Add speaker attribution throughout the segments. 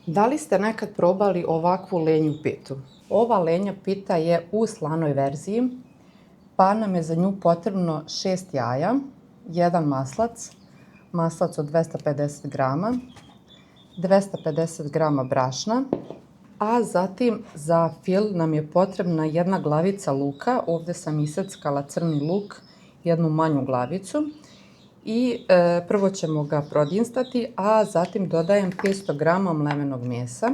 Speaker 1: Da li ste nekad probali ovakvu lenju pitu? Ova lenja pita je u slanoj verziji, pa nam je za nju potrebno 6 jaja, 1 maslac od 250 grama, 250 grama brašna, a zatim za fil nam je potrebna 1 glavica luka. Ovdje sam iseckala crni luk, jednu manju glavicu. I prvo ćemo ga prodinstati, a zatim dodajem 500 grama mlevenog mesa.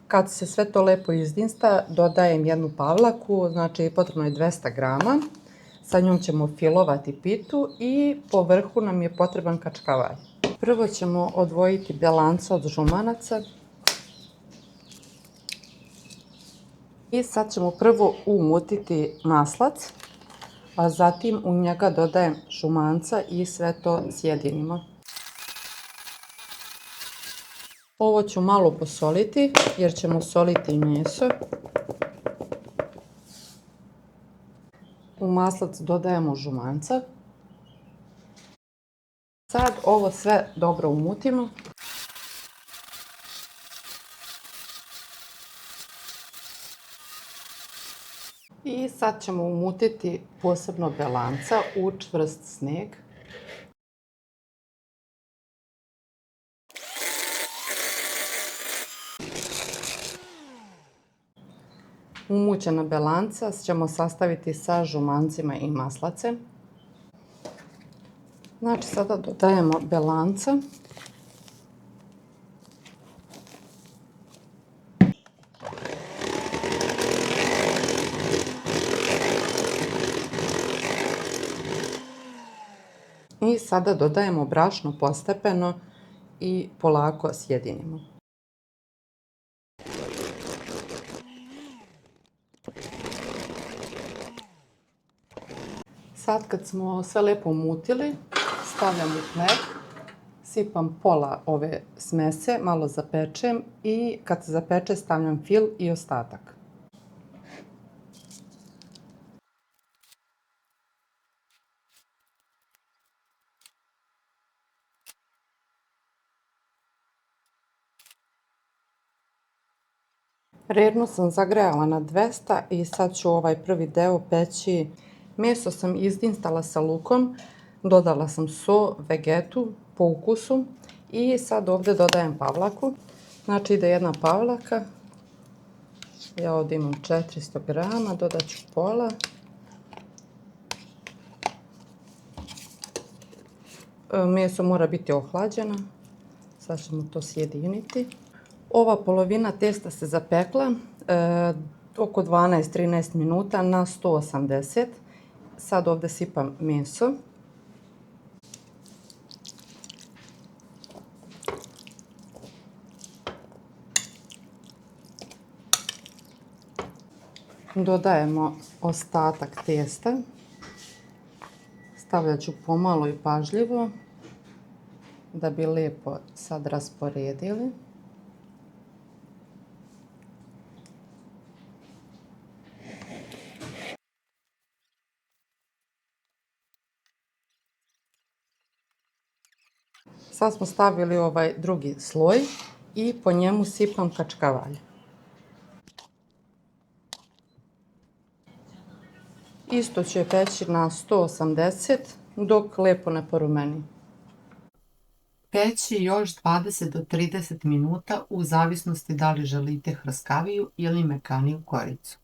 Speaker 1: Kad se sve to lepo izdinsta, dodajem jednu pavlaku, znači potrebno je 200 grama. Sa njom ćemo filovati pitu i po vrhu nam je potreban kačkavalj. Prvo ćemo odvojiti belance od žumanaca. I sad ćemo prvo umutiti maslac, a zatim u njega dodajem žumanca i sve to sjedinimo. Ovo ću malo posoliti jer ćemo soliti i meso. U maslac dodajemo žumanca. Sad ovo sve dobro umutimo. I sad ćemo umutiti posebno belanca u čvrst snijeg. Umućena belanca ćemo sastaviti sa žumancima i maslacem. Znači sada dodajemo belanca. I sada dodajemo brašno postepeno i polako sjedinimo. Sad kad smo sve lepo umutili, stavljam u hleb, sipam pola ove smese, malo zapečem i kad se zapeče stavljam fil i ostatak. Rernu sam zagrejala na 200 i sad ću ovaj prvi deo peći. Meso sam izdinstala sa lukom, dodala sam so, vegetu po ukusu i sad ovdje dodajem pavlaku. Znači ide jedna pavlaka. Ja ovdje imam 400 grama, dodat ću pola. Meso mora biti ohlađeno. Sad ćemo to sjediniti. Ova polovina testa se zapekla oko 12-13 minuta na 180. Sad ovdje sipam meso. Dodajemo ostatak testa. Stavljat ću pomalo i pažljivo da bi lijepo sad rasporedili. Sad smo stavili ovaj drugi sloj i po njemu sipam kačkavalj. Isto ću je peći na 180 dok lijepo ne porumeni. Peći još 20 do 30 minuta u zavisnosti da li želite hrskaviju ili mekaniju koricu.